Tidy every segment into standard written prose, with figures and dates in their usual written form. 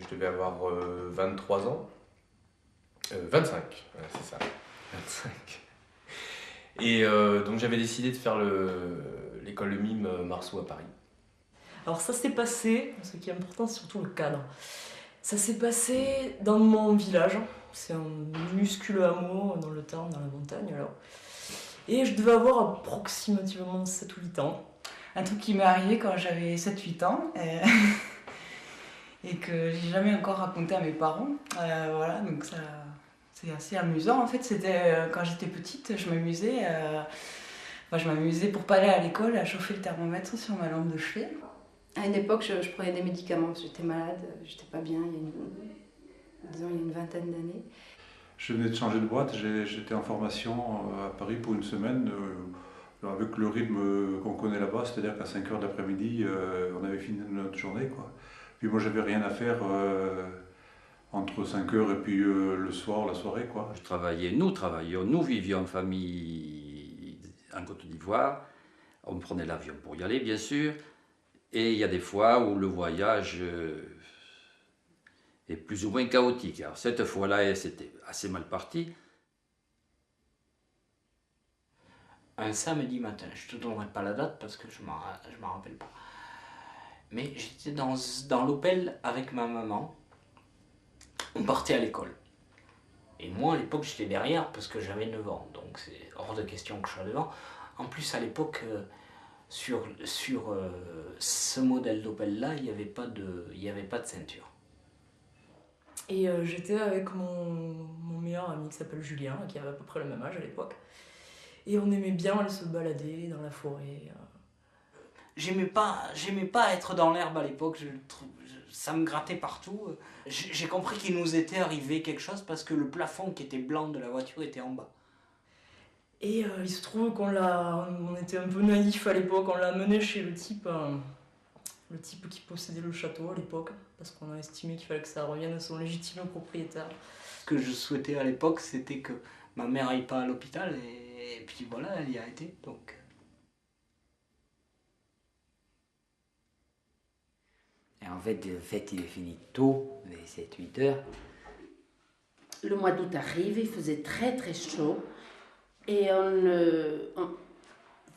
je devais avoir 23 ans. 25, ouais, c'est ça. 25. Et donc j'avais décidé de faire l'école de mime Marceau à Paris. Alors ça s'est passé, ce qui est important c'est surtout le cadre. Ça s'est passé dans mon village, c'est un minuscule hameau dans le Tarn, dans la montagne alors. Et je devais avoir approximativement 7 ou 8 ans. Un truc qui m'est arrivé quand j'avais 7-8 ans et que j'ai jamais encore raconté à mes parents. Voilà, donc ça c'est assez amusant. En fait, c'était quand j'étais petite, je m'amusais pour pas aller à l'école à chauffer le thermomètre sur ma lampe de chevet. À une époque, je prenais des médicaments parce que j'étais malade, j'étais pas bien, il y a une vingtaine d'années. Je venais de changer de boîte, j'étais en formation à Paris pour une semaine, avec le rythme qu'on connaît là-bas, c'est-à-dire qu'à 5h de l'après-midi, on avait fini notre journée, quoi. Puis moi, j'avais rien à faire entre 5h et puis le soir, la soirée, quoi. Nous vivions en famille en Côte d'Ivoire, on prenait l'avion pour y aller, bien sûr. Et il y a des fois où le voyage est plus ou moins chaotique. Alors cette fois-là, c'était assez mal parti. Un samedi matin, je ne te donnerai pas la date parce que je ne m'en rappelle pas. Mais j'étais dans l'Opel avec ma maman. On partait à l'école. Et moi, à l'époque, j'étais derrière parce que j'avais 9 ans. Donc c'est hors de question que je sois devant. En plus, à l'époque... Sur ce modèle d'Opel-là, il n'y avait pas de ceinture. Et j'étais avec mon meilleur ami qui s'appelle Julien, qui avait à peu près le même âge à l'époque. Et on aimait bien aller se balader dans la forêt. J'aimais pas être dans l'herbe à l'époque, ça me grattait partout. J'ai compris qu'il nous était arrivé quelque chose parce que le plafond qui était blanc de la voiture était en bas. Et il se trouve on était un peu naïfs à l'époque, on l'a amené chez le type qui possédait le château à l'époque, parce qu'on a estimé qu'il fallait que ça revienne à son légitime propriétaire. Ce que je souhaitais à l'époque, c'était que ma mère aille pas à l'hôpital, et puis voilà, elle y a été, donc... Et en fait, le fait, il est fini tôt, vers 7-8 heures. Le mois d'août arrive, il faisait très très chaud. Et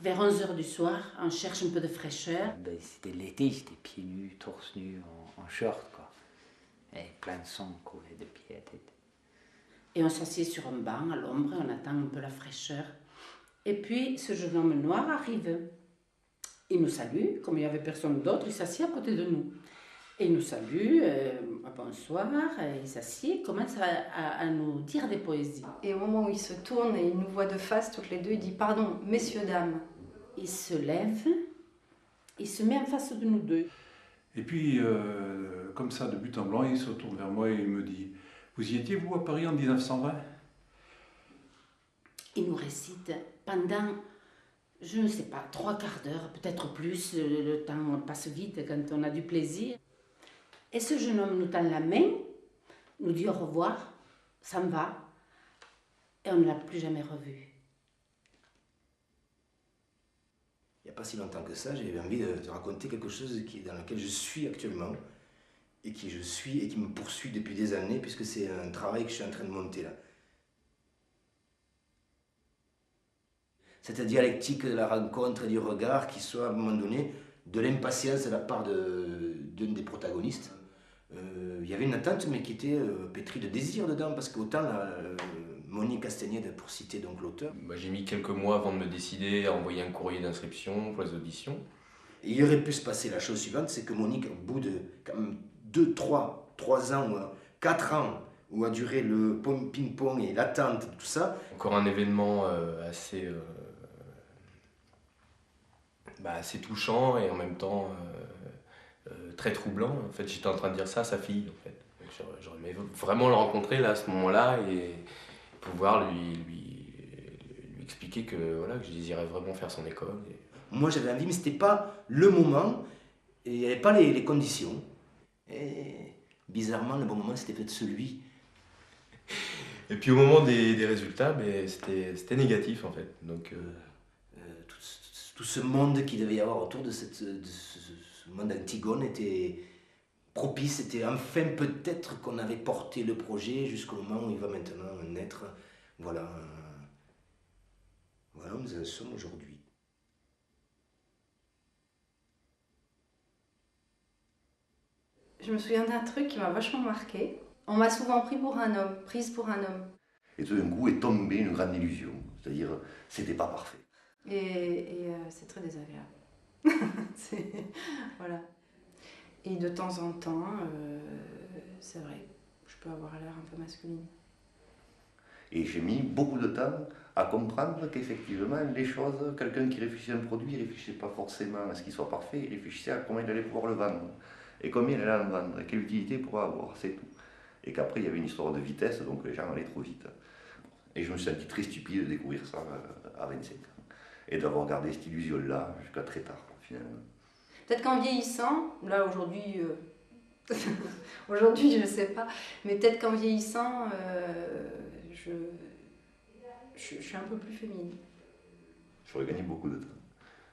vers 11h du soir, on cherche un peu de fraîcheur. Ben, c'était l'été, j'étais pieds nus, torse nu, en short, quoi. Et plein de sang coulait de pied à tête. Et on s'assied sur un banc à l'ombre et on attend un peu la fraîcheur. Et puis, ce jeune homme noir arrive. Il nous salue, comme il n'y avait personne d'autre, il s'assied à côté de nous. Et il nous salue, bonsoir, il s'assied, commence à nous dire des poésies. Et au moment où il se tourne et il nous voit de face toutes les deux, il dit « Pardon, messieurs, dames ». Il se lève, il se met en face de nous deux. Et puis, comme ça, de but en blanc, il se retourne vers moi et il me dit « Vous y étiez, vous, à Paris en 1920 ?» Il nous récite pendant, je ne sais pas, 3 quarts d'heure, peut-être plus, le temps passe vite quand on a du plaisir. Et ce jeune homme nous tend la main, nous dit au revoir, s'en va, et on ne l'a plus jamais revu. Il n'y a pas si longtemps que ça, j'avais envie de te raconter quelque chose dans lequel je suis actuellement, et qui me poursuit depuis des années, puisque c'est un travail que je suis en train de monter là. Cette dialectique de la rencontre et du regard qui soit à un moment donné de l'impatience de la part d'un des protagonistes. Il y avait une attente mais qui était pétrie de désir dedans, parce qu'autant Monique Castagnède, pour citer donc l'auteur... J'ai mis quelques mois avant de me décider à envoyer un courrier d'inscription pour les auditions. Et il aurait pu se passer la chose suivante, c'est que Monique, au bout de quand même 3 ans, 4 ans, où a duré le ping-pong et l'attente, tout ça... Encore un événement assez touchant et en même temps très troublant. En fait, j'étais en train de dire ça à sa fille. En fait. J'aurais aimé vraiment le rencontrer là, à ce moment-là et pouvoir lui expliquer que je désirais vraiment faire son école. Moi j'avais envie, mais c'était pas le moment et il n'y avait pas les conditions. Et bizarrement, le bon moment c'était peut-être celui. Et puis au moment des résultats, c'était négatif en fait. Donc, tout ce monde qu'il devait y avoir autour de ce monde Antigone était propice, c'était enfin peut-être qu'on avait porté le projet jusqu'au moment où il va maintenant naître. Voilà, voilà où nous en sommes aujourd'hui. Je me souviens d'un truc qui m'a vachement marqué. On m'a souvent prise pour un homme. Et tout d'un coup est tombée une grande illusion, c'est-à-dire c'était pas parfait. Et c'est très désagréable. Voilà. Et de temps en temps, c'est vrai, je peux avoir l'air un peu masculine. Et j'ai mis beaucoup de temps à comprendre qu'effectivement, les choses, quelqu'un qui réfléchissait à un produit, il ne réfléchissait pas forcément à ce qu'il soit parfait, il réfléchissait à comment il allait pouvoir le vendre, et combien il allait en vendre, et quelle utilité il pourrait avoir, c'est tout. Et qu'après, il y avait une histoire de vitesse, donc les gens allaient trop vite. Et je me suis senti très stupide de découvrir ça à 25 ans, et d'avoir gardé cette illusion-là jusqu'à très tard, finalement. Peut-être qu'en vieillissant, là aujourd'hui, aujourd'hui je ne sais pas, mais peut-être qu'en vieillissant, je suis un peu plus féminine. J'aurais gagné beaucoup de temps.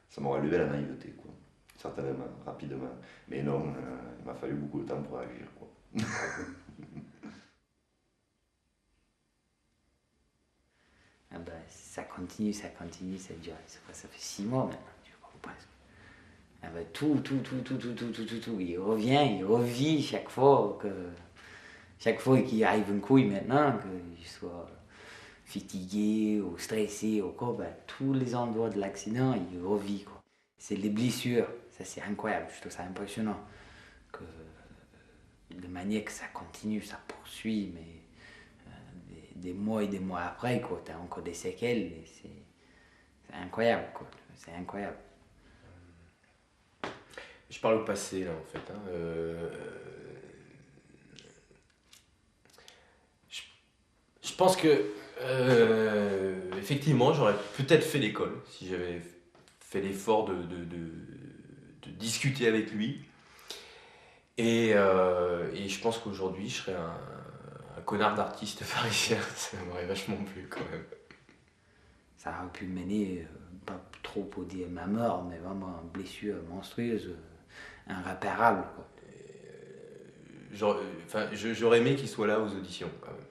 Ça m'aurait levé la naïveté, quoi. Certainement, rapidement. Mais non, il m'a fallu beaucoup de temps pour agir, quoi. Ah ben, ça continue, ça dure. Ça fait 6 mois maintenant, tu vois, presque. Ah ben, tout. Il revient, il revit chaque fois qu'il arrive une couille maintenant, qu'il soit fatigué ou stressé ou quoi, ben, tous les endroits de l'accident, il revit, quoi. C'est les blessures, ça c'est incroyable, je trouve ça impressionnant. Que de manière que ça continue, ça poursuit, mais des mois et des mois après, quoi, t'as encore des séquelles, et c'est incroyable, quoi. C'est incroyable. Je parle au passé, là, en fait. Hein. Je pense que, effectivement, j'aurais peut-être fait l'école si j'avais fait l'effort de discuter avec lui. Et je pense qu'aujourd'hui, je serais un connard d'artiste parisien. Ça m'aurait vachement plu, quand même. Ça aurait pu mener, pas trop pour dire ma mort, mais vraiment une blessure monstrueuse, irréparable, quoi. J'aurais aimé qu'il soit là aux auditions, quand même.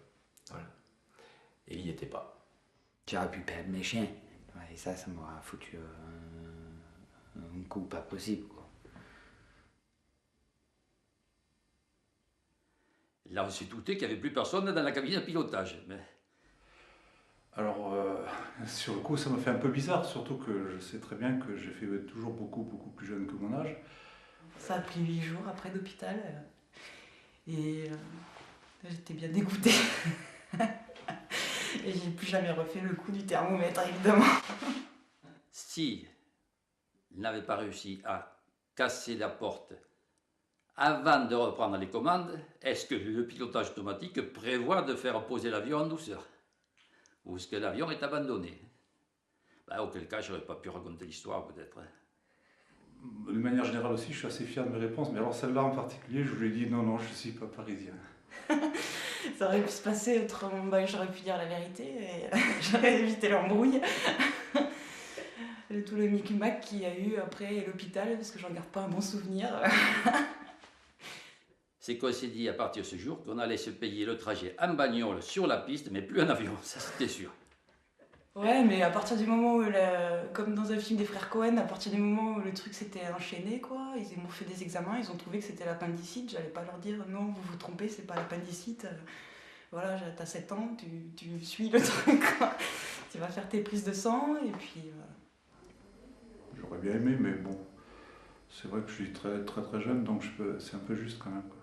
Voilà. Et il n'y était pas. J'aurais pu perdre mes chiens. Et ça m'aurait foutu un coup pas possible, quoi. Là, on s'est douté qu'il n'y avait plus personne dans la cabine de pilotage. Mais... Alors, sur le coup, ça me fait un peu bizarre, surtout que je sais très bien que j'ai fait toujours beaucoup plus jeune que mon âge. Ça a pris 8 jours après l'hôpital. Et j'étais bien dégoûtée. Et j'ai plus jamais refait le coup du thermomètre, évidemment. Si il n'avait pas réussi à casser la porte avant de reprendre les commandes, est-ce que le pilotage automatique prévoit de faire poser l'avion en douceur? Ou est-ce que l'avion est abandonné? Auquel cas, je n'aurais pas pu raconter l'histoire, peut-être. De manière générale aussi, je suis assez fier de mes réponses, mais alors celle-là en particulier, je lui ai dit non, je ne suis pas parisien. Ça aurait pu se passer autrement, j'aurais pu dire la vérité et j'aurais évité l'embrouille. Tout le micmac qu'il y a eu après l'hôpital, parce que j'en garde pas un bon souvenir. C'est qu'on s'est dit à partir de ce jour qu'on allait se payer le trajet en bagnole sur la piste, mais plus en avion, ça c'était sûr. Ouais, mais à partir du moment où, comme dans un film des frères Cohen, à partir du moment où le truc s'était enchaîné, quoi, ils m'ont fait des examens, ils ont trouvé que c'était l'appendicite, j'allais pas leur dire non, vous vous trompez, c'est pas l'appendicite. Voilà, t'as 7 ans, tu suis le truc, quoi. Tu vas faire tes prises de sang, et puis voilà. J'aurais bien aimé, mais bon, c'est vrai que je suis très jeune, donc c'est un peu juste quand même, quoi.